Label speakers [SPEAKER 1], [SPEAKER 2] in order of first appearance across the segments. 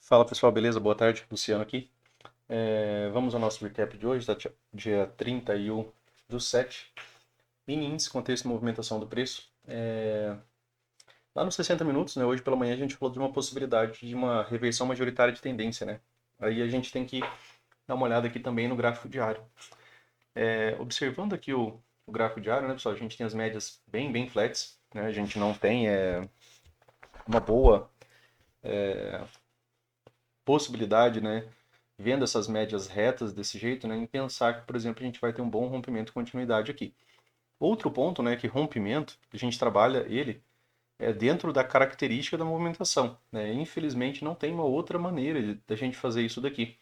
[SPEAKER 1] Fala pessoal, beleza? Boa tarde, Luciano aqui. Vamos ao nosso recap de hoje, dia 31/7. Mini índice, contexto e movimentação do preço. Lá nos 60 minutos, né, hoje pela manhã, a gente falou de uma possibilidade de uma reversão majoritária de tendência, né? Aí a gente tem que dar uma olhada aqui também no gráfico diário. Observando aqui o gráfico diário, né, pessoal, a gente tem as médias bem flats, né? A gente não tem uma boa possibilidade, né, vendo essas médias retas desse jeito, né, em pensar que, por exemplo, a gente vai ter um bom rompimento e continuidade aqui. Outro ponto, né, que rompimento, a gente trabalha ele dentro da característica da movimentação, né? Infelizmente não tem uma outra maneira da gente fazer isso daqui.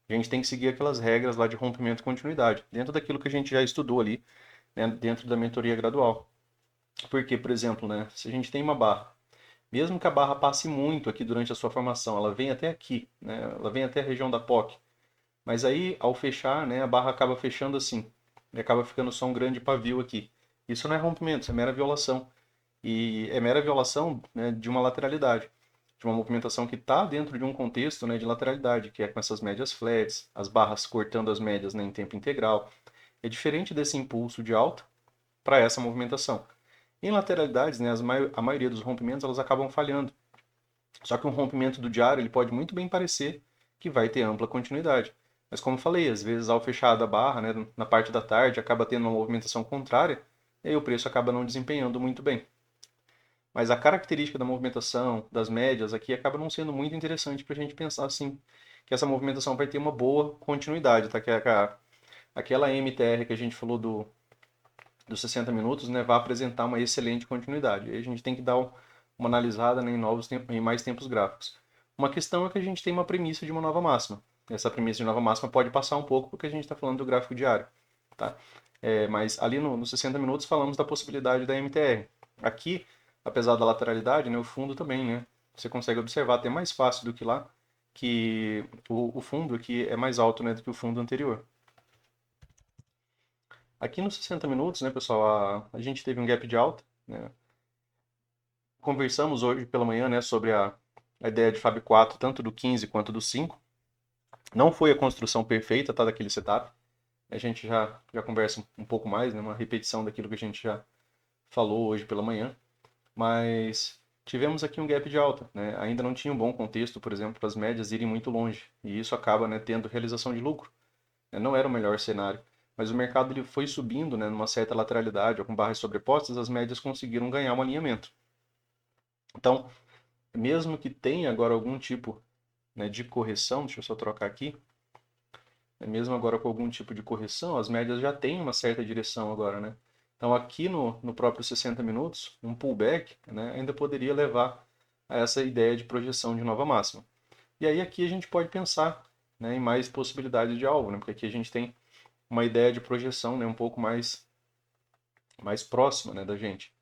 [SPEAKER 1] A gente tem que seguir aquelas regras lá de rompimento e continuidade, dentro daquilo que a gente já estudou ali, né, dentro da mentoria gradual. Porque, por exemplo, né, se a gente tem uma barra, mesmo que a barra passe muito aqui durante a sua formação, ela vem até aqui, né, ela vem até a região da POC, mas aí, ao fechar, né, a barra acaba fechando assim. E acaba ficando só um grande pavio aqui. Isso não é rompimento, isso é mera violação. E é mera violação, né, de uma lateralidade. De uma movimentação que está dentro de um contexto, né, de lateralidade, que é com essas médias flats, as barras cortando as médias, né, em tempo integral. É diferente desse impulso de alta para essa movimentação. Em lateralidades, né, a maioria dos rompimentos elas acabam falhando. Só que um rompimento do diário ele pode muito bem parecer que vai ter ampla continuidade. Mas como falei, às vezes ao fechar da barra, né, na parte da tarde, acaba tendo uma movimentação contrária e aí o preço acaba não desempenhando muito bem. Mas a característica da movimentação, das médias aqui, acaba não sendo muito interessante para a gente pensar assim, que essa movimentação vai ter uma boa continuidade, tá? Que é aquela MTR que a gente falou dos 60 minutos, né, vai apresentar uma excelente continuidade. E a gente tem que dar uma analisada, né, em mais tempos gráficos. Uma questão é que a gente tem uma premissa de uma nova máxima. Essa premissa de nova máxima pode passar um pouco porque a gente está falando do gráfico diário, tá? Mas ali nos 60 minutos falamos da possibilidade da MTR. Aqui, apesar da lateralidade, né, o fundo também, né? Você consegue observar até mais fácil do que lá, que o fundo aqui é mais alto, né, do que o fundo anterior. Aqui nos 60 minutos, né, pessoal, a gente teve um gap de alta, né? Conversamos hoje pela manhã, né, sobre a ideia de Fab 4, tanto do 15 quanto do 5. Não foi a construção perfeita, tá, daquele setup. A gente já conversa um pouco mais, né, uma repetição daquilo que a gente já falou hoje pela manhã. Mas tivemos aqui um gap de alta, né? Ainda não tinha um bom contexto, por exemplo, para as médias irem muito longe. E isso acaba, né, tendo realização de lucro. Não era o melhor cenário. Mas o mercado ele foi subindo, né, numa certa lateralidade, ou com barras sobrepostas, as médias conseguiram ganhar um alinhamento. Então, mesmo que tenha agora algum tipo, né, de correção, deixa eu só trocar aqui, mesmo agora com algum tipo de correção, as médias já têm uma certa direção agora, né? Então, aqui no próprio 60 minutos, um pullback, né, ainda poderia levar a essa ideia de projeção de nova máxima. E aí aqui a gente pode pensar, né, em mais possibilidades de alvo, né? Porque aqui a gente tem uma ideia de projeção, né, um pouco mais próxima, né, da gente.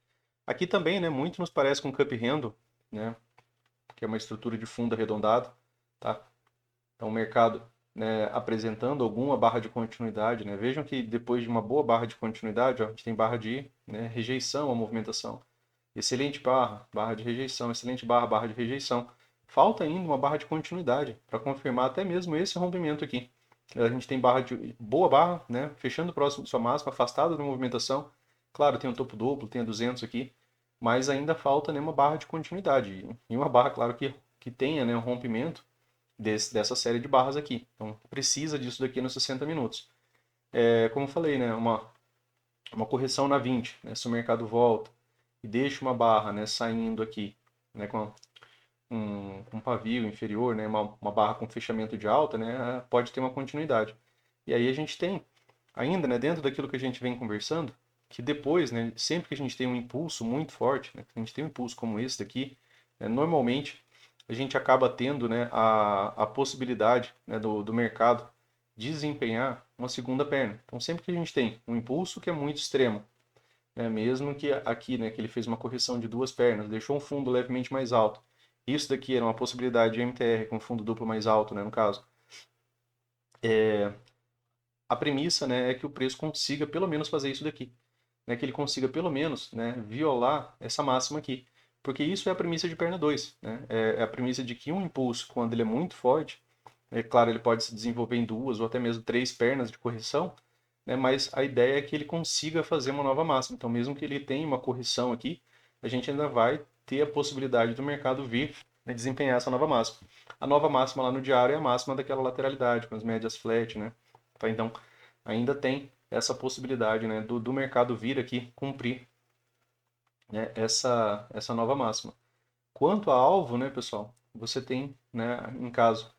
[SPEAKER 1] Aqui também, né, muito nos parece com Cup Handle, né, que é uma estrutura de fundo arredondado, tá? Então o mercado, né, apresentando alguma barra de continuidade, né? Vejam que depois de uma boa barra de continuidade, ó, a gente tem barra de, né, rejeição à movimentação. Excelente barra, barra de rejeição, excelente barra, barra de rejeição. Falta ainda uma barra de continuidade para confirmar até mesmo esse rompimento aqui. A gente tem barra de boa barra, né, fechando próximo de sua máxima, afastada da movimentação. Claro, tem o topo duplo, tem a 200 aqui, mas ainda falta, né, uma barra de continuidade. E uma barra, claro, que tenha, né, um rompimento dessa série de barras aqui. Então precisa disso daqui nos 60 minutos. Como eu falei, né, uma correção na 20, né, se o mercado volta e deixa uma barra, né, saindo aqui, né, com um pavio inferior, né, uma barra com fechamento de alta, né, pode ter uma continuidade. E aí a gente tem, ainda, né, dentro daquilo que a gente vem conversando, que depois, né, sempre que a gente tem um impulso muito forte, né, a gente tem um impulso como esse daqui, né, normalmente a gente acaba tendo, né, a possibilidade, né, do mercado desempenhar uma segunda perna. Então sempre que a gente tem um impulso que é muito extremo, né, mesmo que aqui, né, que ele fez uma correção de duas pernas, deixou um fundo levemente mais alto. Isso daqui era uma possibilidade de MTR com fundo duplo mais alto, né, no caso. A premissa, né, é que o preço consiga pelo menos fazer isso daqui, né, que ele consiga pelo menos, né, violar essa máxima aqui. Porque isso é a premissa de perna 2, né? É a premissa de que um impulso, quando ele é muito forte, é claro, ele pode se desenvolver em duas ou até mesmo três pernas de correção, né? Mas a ideia é que ele consiga fazer uma nova máxima. Então, mesmo que ele tenha uma correção aqui, a gente ainda vai ter a possibilidade do mercado vir, né, desempenhar essa nova máxima. A nova máxima lá no diário é a máxima daquela lateralidade, com as médias flat, né? Tá, então, ainda tem essa possibilidade, né, do mercado vir aqui cumprir, né, essa nova máxima. Quanto a alvo, né, pessoal, você tem, né, em caso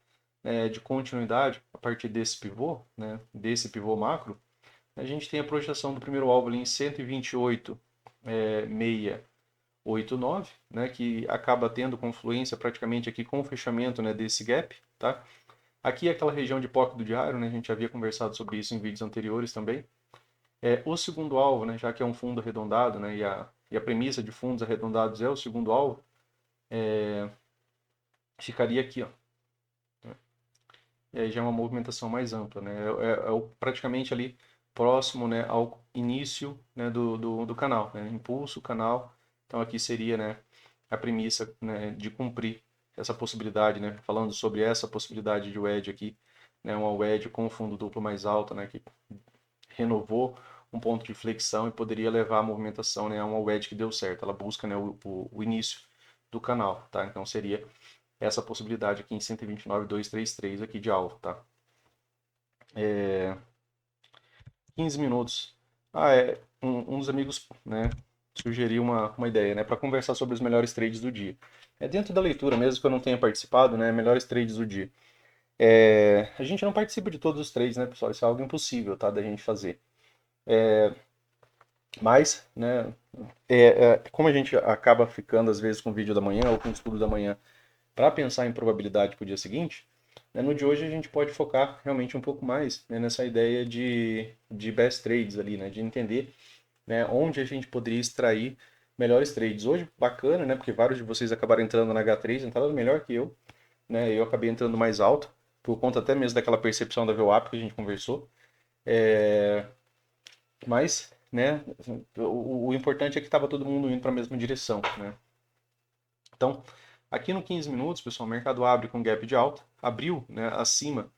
[SPEAKER 1] de continuidade, a partir desse pivô, né, desse pivô macro, a gente tem a projeção do primeiro alvo ali em 128,689, né, que acaba tendo confluência praticamente aqui com o fechamento, né, desse gap, tá? Aqui é aquela região de POC do diário, né, a gente havia conversado sobre isso em vídeos anteriores também. O segundo alvo, né, já que é um fundo arredondado, né, e a premissa de fundos arredondados é o segundo alvo, ficaria aqui, ó. E aí já é uma movimentação mais ampla, né? Praticamente ali próximo, né, ao início, né, do canal, né? Impulso, canal. Então aqui seria, né, a premissa, né, de cumprir essa possibilidade, né? Falando sobre essa possibilidade de wedge aqui, né? Uma wedge com fundo duplo mais alta, né? Que renovou um ponto de flexão e poderia levar a movimentação, né, a uma wedge que deu certo. Ela busca, né, o início do canal, tá? Então seria essa possibilidade aqui em 129,233 aqui de alvo, tá? 15 minutos. Um dos amigos, né, sugeriu uma ideia, né, para conversar sobre os melhores trades do dia. É dentro da leitura, mesmo que eu não tenha participado, né, melhores trades do dia. A gente não participa de todos os trades, né, pessoal? Isso é algo impossível, tá, da gente fazer. Mas, né, como a gente acaba ficando às vezes com o vídeo da manhã ou com o estudo da manhã para pensar em probabilidade para o dia seguinte, né, no de hoje a gente pode focar realmente um pouco mais, né, nessa ideia de best trades ali, né, de entender, né, onde a gente poderia extrair melhores trades. Hoje, bacana, né, porque vários de vocês acabaram entrando na H3, entraram melhor que eu, né, eu acabei entrando mais alto, por conta até mesmo daquela percepção da VWAP que a gente conversou. Mas, né, o importante é que estava todo mundo indo para a mesma direção, né. Então, aqui no 15 minutos, pessoal, o mercado abre com gap de alta, abriu, né, acima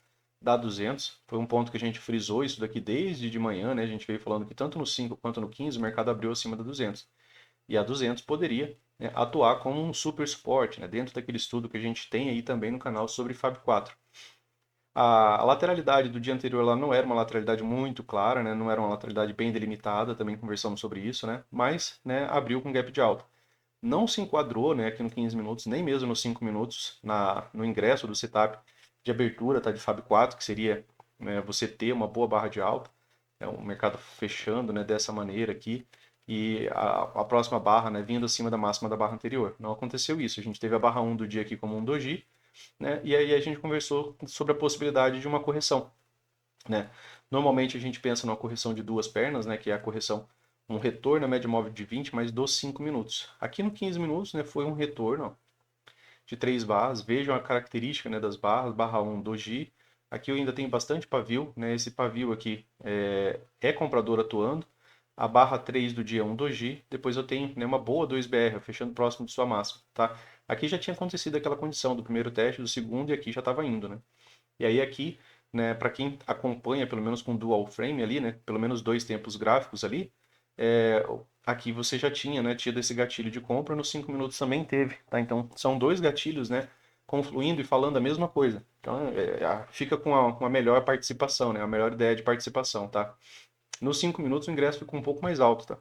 [SPEAKER 1] da 200, foi um ponto que a gente frisou isso daqui desde de manhã, né, a gente veio falando que tanto no 5 quanto no 15 o mercado abriu acima da 200. E a 200 poderia, né, atuar como um super suporte, né, dentro daquele estudo que a gente tem aí também no canal sobre Fab 4. A lateralidade do dia anterior lá não era uma lateralidade muito clara, né, não era uma lateralidade bem delimitada, também conversamos sobre isso, né, mas, né, abriu com gap de alta. Não se enquadrou, né, aqui no 15 minutos, nem mesmo nos 5 minutos, no ingresso do setup de abertura, tá, de Fab 4, que seria, né, você ter uma boa barra de alta, o mercado fechando, né, dessa maneira aqui, e a próxima barra, né, vindo acima da máxima da barra anterior. Não aconteceu isso, a gente teve a barra 1 do dia aqui como um doji, né, e aí a gente conversou sobre a possibilidade de uma correção, né. Normalmente a gente pensa numa correção de duas pernas, né, que é a correção, um retorno à média móvel de 20, mas dos 5 minutos. Aqui no 15 minutos, né, foi um retorno, ó, de três barras. Vejam a característica, né, das barras, barra 1 doji. Aqui eu ainda tenho bastante pavio, né, esse pavio aqui é comprador atuando. A barra 3 do dia é um doji. Depois eu tenho, né, uma boa 2BR, fechando próximo de sua máxima, tá? Aqui já tinha acontecido aquela condição do primeiro teste, do segundo, e aqui já estava indo, né? E aí aqui, né, para quem acompanha pelo menos com dual frame ali, né, pelo menos dois tempos gráficos ali, aqui você já tinha, né, tido esse gatilho de compra, nos 5 minutos também teve, tá? Então são dois gatilhos, né, confluindo e falando a mesma coisa. Então fica com uma melhor participação, né, a melhor ideia de participação, tá? Nos 5 minutos o ingresso ficou um pouco mais alto, tá?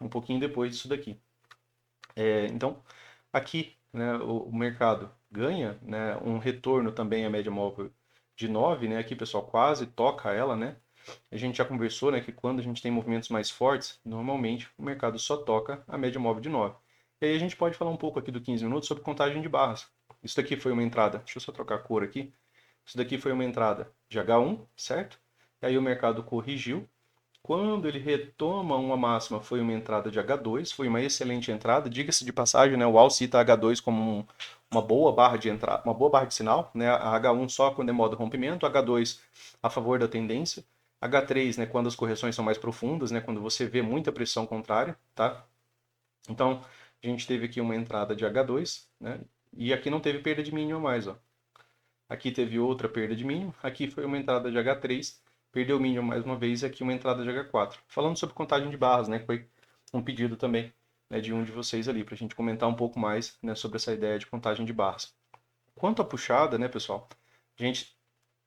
[SPEAKER 1] Um pouquinho depois disso daqui. Então, aqui, né, o mercado ganha, né, um retorno também à média móvel de 9, né? Aqui, pessoal, quase toca ela, né? A gente já conversou, né, que quando a gente tem movimentos mais fortes, normalmente o mercado só toca a média móvel de 9. E aí a gente pode falar um pouco aqui do 15 minutos sobre contagem de barras. Isso daqui foi uma entrada, deixa eu só trocar a cor aqui. Isso daqui foi uma entrada de H1, certo? E aí o mercado corrigiu, quando ele retoma uma máxima, foi uma entrada de H2, foi uma excelente entrada. Diga-se de passagem, né, o AL cita H2 como uma boa barra de entrada, uma boa barra de sinal, né? A H1 só quando é modo rompimento, H2 a favor da tendência, H3, né, quando as correções são mais profundas, né, quando você vê muita pressão contrária, tá? Então, A gente teve aqui uma entrada de H2, né? E aqui não teve perda de mínimo mais, ó. Aqui teve outra perda de mínimo, aqui foi uma entrada de H3, perdeu o mínimo mais uma vez, e aqui uma entrada de H4. Falando sobre contagem de barras, né, que foi um pedido também, né, de um de vocês ali, para a gente comentar um pouco mais, né, sobre essa ideia de contagem de barras. Quanto à puxada, né, pessoal, a gente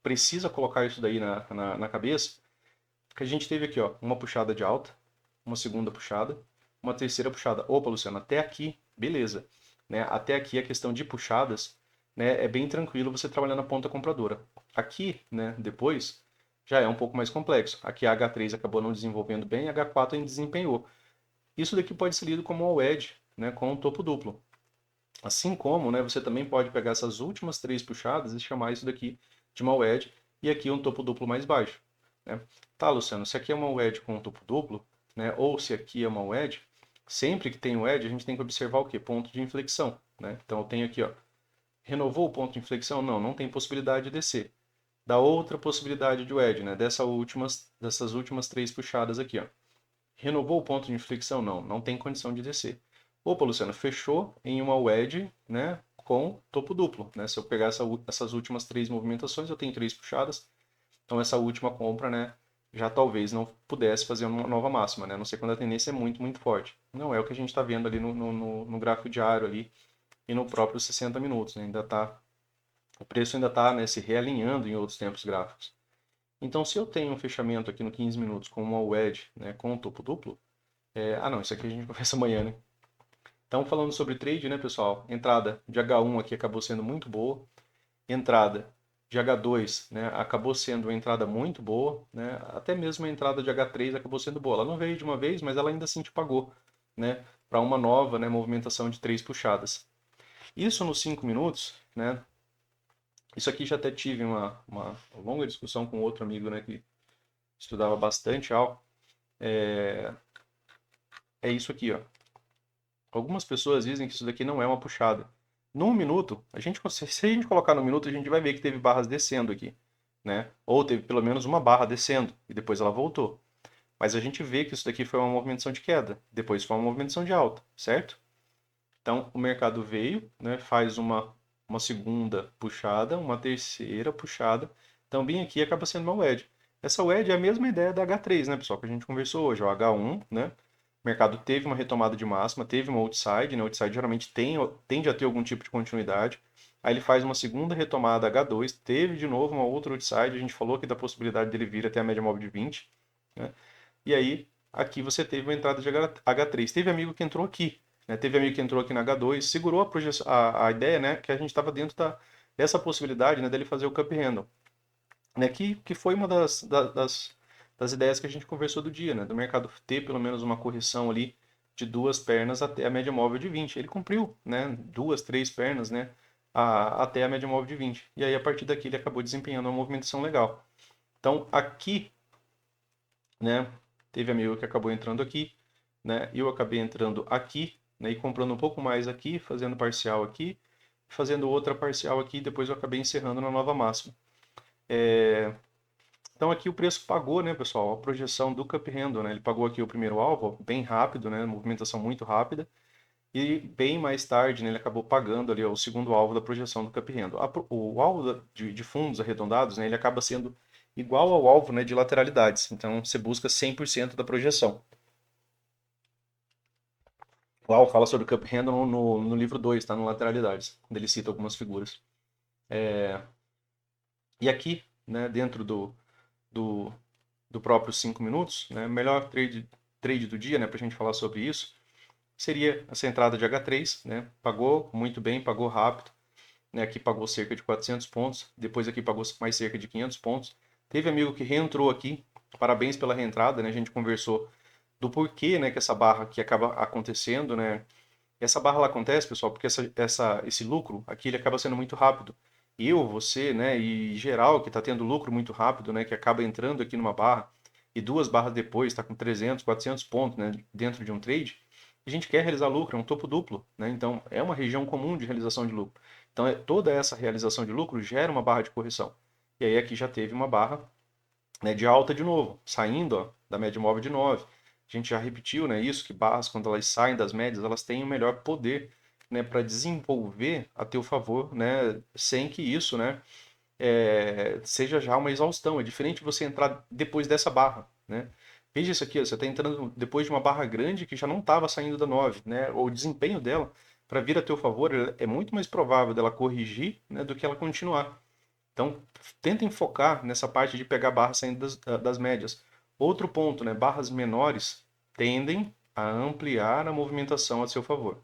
[SPEAKER 1] precisa colocar isso daí na cabeça, que a gente teve aqui, ó, uma puxada de alta, uma segunda puxada, uma terceira puxada. Opa, Luciano, até aqui, beleza. Né? Até aqui a questão de puxadas, né, é bem tranquilo você trabalhar na ponta compradora. Aqui, né, depois, já é um pouco mais complexo. Aqui a H3 acabou não desenvolvendo bem, a H4 ainda desempenhou. Isso daqui pode ser lido como um wedge, né, com um topo duplo. Assim como, né, você também pode pegar essas últimas três puxadas e chamar isso daqui de uma wedge e aqui um topo duplo mais baixo. Né? Tá, Luciano, se aqui é uma wedge com um topo duplo, né, ou se aqui é uma wedge, sempre que tem wedge a gente tem que observar o quê? Ponto de inflexão. Né? Então eu tenho aqui, ó, renovou o ponto de inflexão? Não, não tem possibilidade de descer. Da outra possibilidade de wedge, né, dessas últimas três puxadas aqui, ó. Renovou o ponto de inflexão? Não, não tem condição de descer. Opa, Luciano, fechou em uma wedge, né, com topo duplo. Né? Se eu pegar essas últimas três movimentações, eu tenho três puxadas. Então essa última compra, né, já talvez não pudesse fazer uma nova máxima, né? A não ser quando a tendência é muito, muito forte. Não é o que a gente está vendo ali no gráfico diário ali e no próprio 60 minutos. Né? O preço ainda está, né, se realinhando em outros tempos gráficos. Então, se eu tenho um fechamento aqui no 15 minutos com uma wedge, né, com um topo duplo, não, isso aqui a gente conversa amanhã, né? Então, falando sobre trade, né, pessoal? Entrada de H1 aqui acabou sendo muito boa. Entrada de H2, né, acabou sendo uma entrada muito boa, né? Até mesmo a entrada de H3 acabou sendo boa. Ela não veio de uma vez, mas ela ainda assim te pagou, né, para uma nova, né, movimentação de três puxadas. Isso nos 5 minutos, né? Isso aqui já até tive uma longa discussão com outro amigo, né, que estudava bastante algo. É isso aqui, ó. Algumas pessoas dizem que isso daqui não é uma puxada. Num minuto, se a gente colocar no minuto, a gente vai ver que teve barras descendo aqui, né? Ou teve pelo menos uma barra descendo e depois ela voltou. Mas a gente vê que isso daqui foi uma movimentação de queda, depois foi uma movimentação de alta, certo? Então o mercado veio, né, faz uma segunda puxada, uma terceira puxada, também aqui acaba sendo uma wedge. Essa wedge é a mesma ideia da H3, né, pessoal, que a gente conversou hoje, o H1, né? O mercado teve uma retomada de máxima, teve uma outside, né? O outside geralmente tende a ter algum tipo de continuidade. Aí ele faz uma segunda retomada H2, teve de novo uma outra outside, a gente falou aqui da possibilidade dele vir até a média móvel de 20, né? E aí, aqui você teve uma entrada de H3. Teve amigo que entrou aqui, né? Teve amigo que entrou aqui na H2, segurou a ideia, né? Que a gente estava dentro dessa possibilidade, né? Dele fazer o cup handle, né? Que foi uma das ideias que a gente conversou do dia, né? Do mercado ter pelo menos uma correção ali de duas pernas até a média móvel de 20. Ele cumpriu, né? Duas, três pernas, né? Até a média móvel de 20. E aí, a partir daqui, ele acabou desempenhando uma movimentação legal. Então, aqui, né? Teve amigo que acabou entrando aqui, né? Eu acabei entrando aqui, né? E comprando um pouco mais aqui, fazendo parcial aqui, fazendo outra parcial aqui, depois eu acabei encerrando na nova máxima. Então aqui o preço pagou, né, pessoal, a projeção do Cup Handle, né? Ele pagou aqui o primeiro alvo, bem rápido, né? Movimentação muito rápida. E bem mais tarde, né, ele acabou pagando ali ó, o segundo alvo da projeção do Cup Handle. O alvo de fundos arredondados, né, ele acaba sendo igual ao alvo, né, de lateralidades. Então você busca 100% da projeção. O alvo fala sobre o Cup Handle no livro 2, tá? No Lateralidades, onde ele cita algumas figuras. E aqui, né, dentro do, do próprio 5 minutos, né, melhor trade do dia, né, para a gente falar sobre isso, seria essa entrada de H3, né, pagou muito bem, pagou rápido, né, aqui pagou cerca de 400 pontos, depois aqui pagou mais cerca de 500 pontos. Teve amigo que reentrou aqui, parabéns pela reentrada, né, a gente conversou do porquê, né, que essa barra aqui acaba acontecendo, né. Essa barra ela acontece, pessoal, porque esse lucro aqui ele acaba sendo muito rápido. Eu, você, né, e geral que está tendo lucro muito rápido, né, que acaba entrando aqui numa barra e duas barras depois está com 300, 400 pontos, né, dentro de um trade, a gente quer realizar lucro, é um topo duplo, né, então é uma região comum de realização de lucro. Então toda essa realização de lucro gera uma barra de correção. E aí aqui já teve uma barra, né, de alta de novo, saindo ó, da média móvel de 9, gente já repetiu, né, isso, que barras, quando elas saem das médias, elas têm o melhor poder, né, para desenvolver a teu favor, né, sem que isso, né, seja já uma exaustão. É diferente você entrar depois dessa barra, né? Veja isso aqui, ó, você está entrando depois de uma barra grande que já não estava saindo da 9, né? O desempenho dela, para vir a teu favor, é muito mais provável dela corrigir, né, do que ela continuar. Então, tentem focar nessa parte de pegar barra saindo das médias. Outro ponto, né? Barras menores tendem a ampliar a movimentação a seu favor.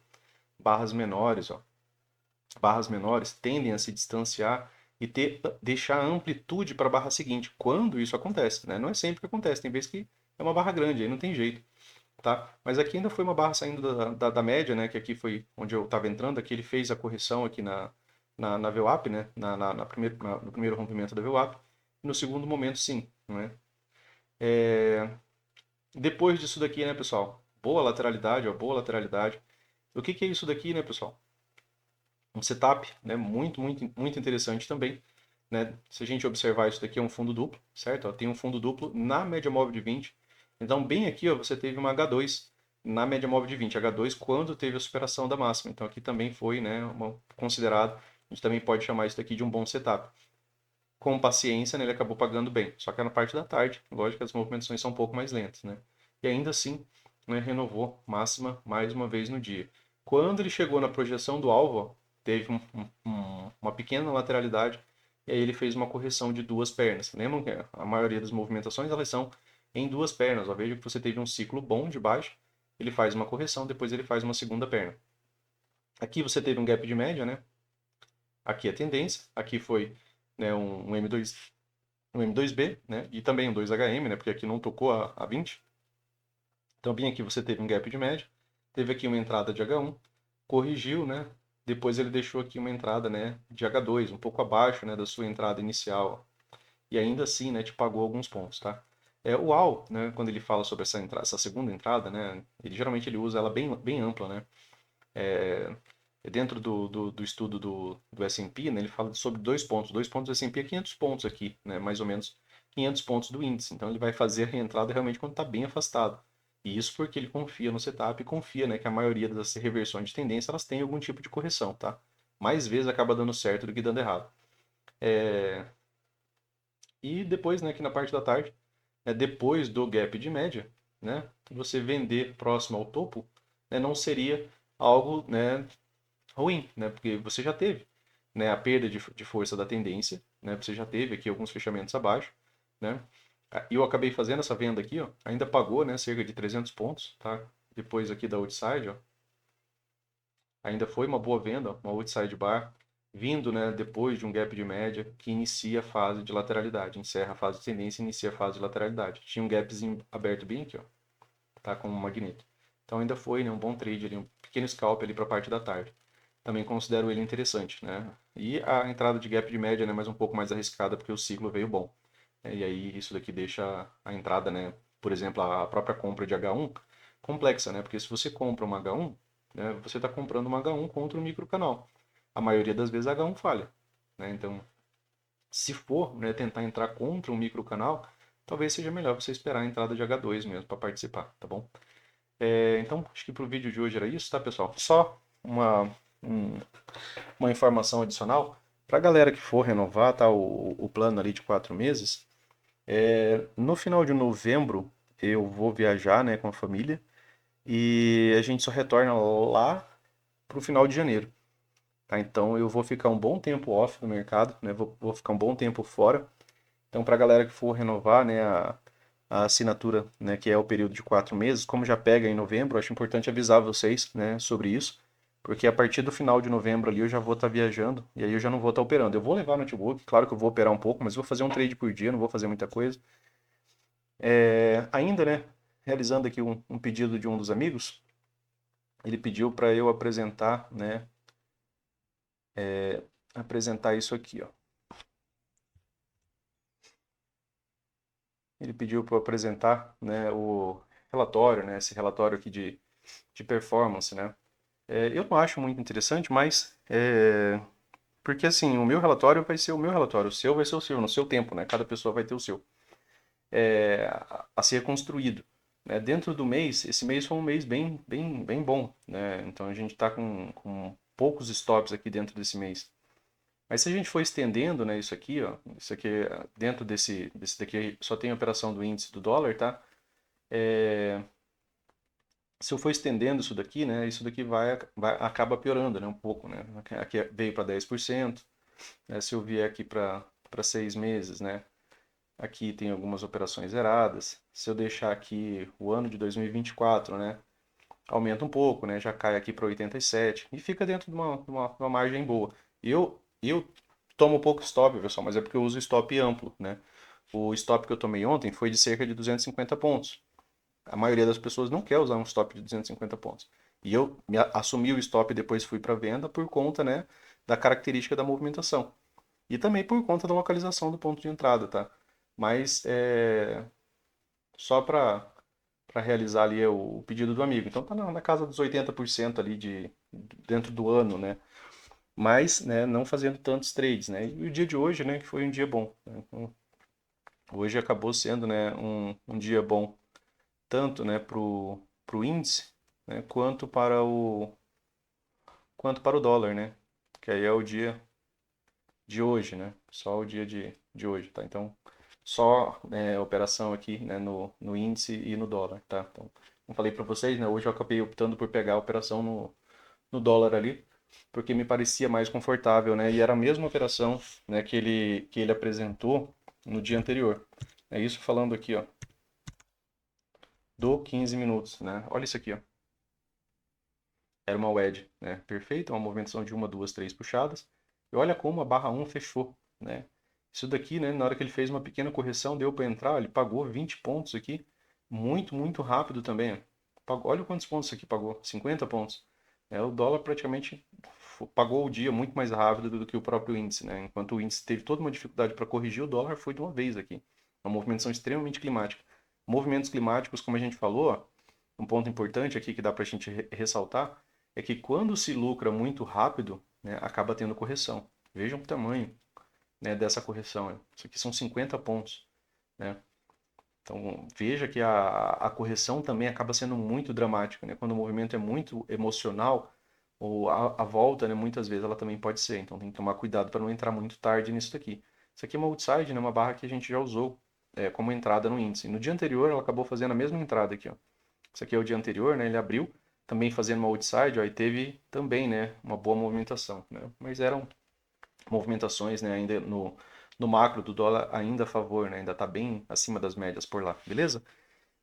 [SPEAKER 1] Barras menores, ó, barras menores tendem a se distanciar e deixar amplitude para a barra seguinte, quando isso acontece, né? Não é sempre que acontece, tem vezes que é uma barra grande, aí não tem jeito, tá? Mas aqui ainda foi uma barra saindo da média, né? Que aqui foi onde eu estava entrando, aqui ele fez a correção aqui na VWAP, né? No primeiro rompimento da VWAP, e no segundo momento sim, né? Depois disso daqui, né, pessoal? Boa lateralidade, ó, boa lateralidade. O que é isso daqui, né, pessoal? Um setup, né, muito, muito, muito interessante também, né? Se a gente observar isso daqui é um fundo duplo, certo? Ó, tem um fundo duplo na média móvel de 20. Então, bem aqui, ó, você teve uma H2 na média móvel de 20. H2 quando teve a superação da máxima. Então, aqui também foi, né, considerado. A gente também pode chamar isso daqui de um bom setup. Com paciência, né, ele acabou pagando bem. Só que na parte da tarde, lógico que as movimentações são um pouco mais lentas, né? E ainda assim, né, renovou máxima mais uma vez no dia. Quando ele chegou na projeção do alvo, ó, teve uma pequena lateralidade e aí ele fez uma correção de duas pernas. Lembram que a maioria das movimentações elas são em duas pernas. Ó, veja que você teve um ciclo bom de baixo, ele faz uma correção, depois ele faz uma segunda perna. Aqui você teve um gap de média, né? Aqui a tendência, aqui foi, né, um M2B, né? E também um 2HM, né? Porque aqui não tocou a 20. Então, bem aqui você teve um gap de média, teve aqui uma entrada de H1, corrigiu, né? Depois ele deixou aqui uma entrada, né, de H2, um pouco abaixo, né, da sua entrada inicial. E ainda assim, né, te pagou alguns pontos, tá? O AL, né, quando ele fala sobre essa segunda entrada, né, ele geralmente ele usa ela bem, bem ampla, né? Dentro do estudo do S&P, né, ele fala sobre dois pontos do S&P é 500 pontos aqui, né, mais ou menos 500 pontos do índice. Então ele vai fazer a reentrada realmente quando está bem afastado. E isso porque ele confia no setup e confia, né, que a maioria das reversões de tendência elas têm algum tipo de correção, tá? Mais vezes acaba dando certo do que dando errado. E depois, né, aqui na parte da tarde, depois do gap de média, né, você vender próximo ao topo, né, não seria algo, né, ruim, né? Porque você já teve, né, a perda de força da tendência, né? Você já teve aqui alguns fechamentos abaixo, né? E eu acabei fazendo essa venda aqui, ó, ainda pagou, né, cerca de 300 pontos, tá? Depois aqui da outside, ó, ainda foi uma boa venda, ó, uma outside bar, vindo, né, depois de um gap de média que inicia a fase de lateralidade, encerra a fase de tendência e inicia a fase de lateralidade. Tinha um gapzinho aberto bem aqui, ó, tá, com um magneto. Então ainda foi, né, um bom trade ali, um pequeno scalp ali para a parte da tarde. Também considero ele interessante, né? E a entrada de gap de média, né, mais um pouco mais arriscada porque o ciclo veio bom. E aí isso daqui deixa a entrada, né, por exemplo, a própria compra de H1 complexa, né? Porque se você compra uma H1, né, você está comprando uma H1 contra um microcanal. A maioria das vezes a H1 falha, né? Então, se for, né, tentar entrar contra um microcanal, talvez seja melhor você esperar a entrada de H2 mesmo para participar, tá bom? Então, acho que para o vídeo de hoje era isso, tá, pessoal? Só um- uma informação adicional. Para a galera que for renovar, tá, o plano ali de 4 meses, no final de novembro eu vou viajar, né, com a família e a gente só retorna lá pro final de janeiro, tá? Então eu vou ficar um bom tempo off no mercado, né? Vou ficar um bom tempo fora. Então para a galera que for renovar, né, a assinatura, né, que é o período de 4 meses, como já pega em novembro, acho importante avisar vocês, né, sobre isso, porque a partir do final de novembro ali eu já vou estar viajando e aí eu já não vou estar operando. Eu vou levar notebook, claro que eu vou operar um pouco, mas vou fazer um trade por dia, não vou fazer muita coisa. Ainda, né, realizando aqui um pedido de um dos amigos, ele pediu para eu apresentar, né, apresentar isso aqui, ó. Ele pediu para eu apresentar, né, o relatório, né, esse relatório aqui de performance, né. Eu não acho muito interessante, mas porque assim, o meu relatório vai ser o meu relatório, o seu vai ser o seu, no seu tempo, né? Cada pessoa vai ter o seu a ser construído. né? Dentro do mês, esse mês foi um mês bem bom, né? Então a gente está com poucos stops aqui dentro desse mês. Mas se a gente for estendendo, né, isso aqui, ó, isso aqui, dentro desse daqui só tem a operação do índice do dólar, tá? É, se eu for estendendo isso daqui, né, isso daqui acaba piorando, né, um pouco, né? Aqui veio para 10%, né? Se eu vier aqui para 6 meses, né? Aqui tem algumas operações zeradas. Se eu deixar aqui o ano de 2024, né? Aumenta um pouco, né? Já cai aqui para 87 e fica dentro de uma margem boa. Eu tomo pouco stop, pessoal, mas é porque eu uso stop amplo, né? O stop que eu tomei ontem foi de cerca de 250 pontos. A maioria das pessoas não quer usar um stop de 250 pontos. E eu assumi o stop e depois fui para venda por conta, né, da característica da movimentação. E também por conta da localização do ponto de entrada, tá? Mas só para realizar ali o pedido do amigo. Então tá na casa dos 80% ali dentro do ano, né? Mas, né, não fazendo tantos trades, né? E o dia de hoje, né, que foi um dia bom, né? Então, hoje acabou sendo, né, um dia bom tanto, né, pro índice, né, quanto para o dólar, né? Que aí é o dia de hoje, né? Só o dia de hoje, tá? Então, só operação aqui, né, no índice e no dólar, tá? Então, como falei para vocês, né, hoje eu acabei optando por pegar a operação no dólar ali, porque me parecia mais confortável, né? E era a mesma operação, né, que ele apresentou no dia anterior. É isso falando aqui, ó, do 15 minutos, né? Olha isso aqui, ó. Era uma wedge, né? Perfeita, uma movimentação de uma, duas, três puxadas. E olha como a barra um fechou, né? Isso daqui, né, na hora que ele fez uma pequena correção, deu para entrar, ele pagou 20 pontos aqui, muito rápido também. Ó. Olha quantos pontos isso aqui pagou, 50 pontos. O dólar praticamente pagou o dia muito mais rápido do que o próprio índice, né? Enquanto o índice teve toda uma dificuldade para corrigir, o dólar foi de uma vez aqui. Uma movimentação extremamente climática. Movimentos climáticos, como a gente falou, ó, um ponto importante aqui que dá para a gente ressaltar é que quando se lucra muito rápido, né, acaba tendo correção. Vejam o tamanho, né, dessa correção. Isso aqui são 50 pontos, né? Então veja que a correção também acaba sendo muito dramática, né? Quando o movimento é muito emocional, ou a volta, né, muitas vezes ela também pode ser. Então tem que tomar cuidado para não entrar muito tarde nisso daqui. Isso aqui é uma outside, né, uma barra que a gente já usou como entrada no índice. No dia anterior ela acabou fazendo a mesma entrada aqui, ó. Isso aqui é o dia anterior, né? Ele abriu também fazendo uma outside, ó, e teve também, né, uma boa movimentação, né? Mas eram movimentações, né, ainda no macro do dólar ainda a favor, né? Ainda está bem acima das médias por lá, beleza?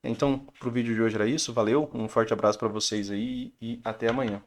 [SPEAKER 1] Então, pro vídeo de hoje era isso, valeu, um forte abraço para vocês aí e até amanhã.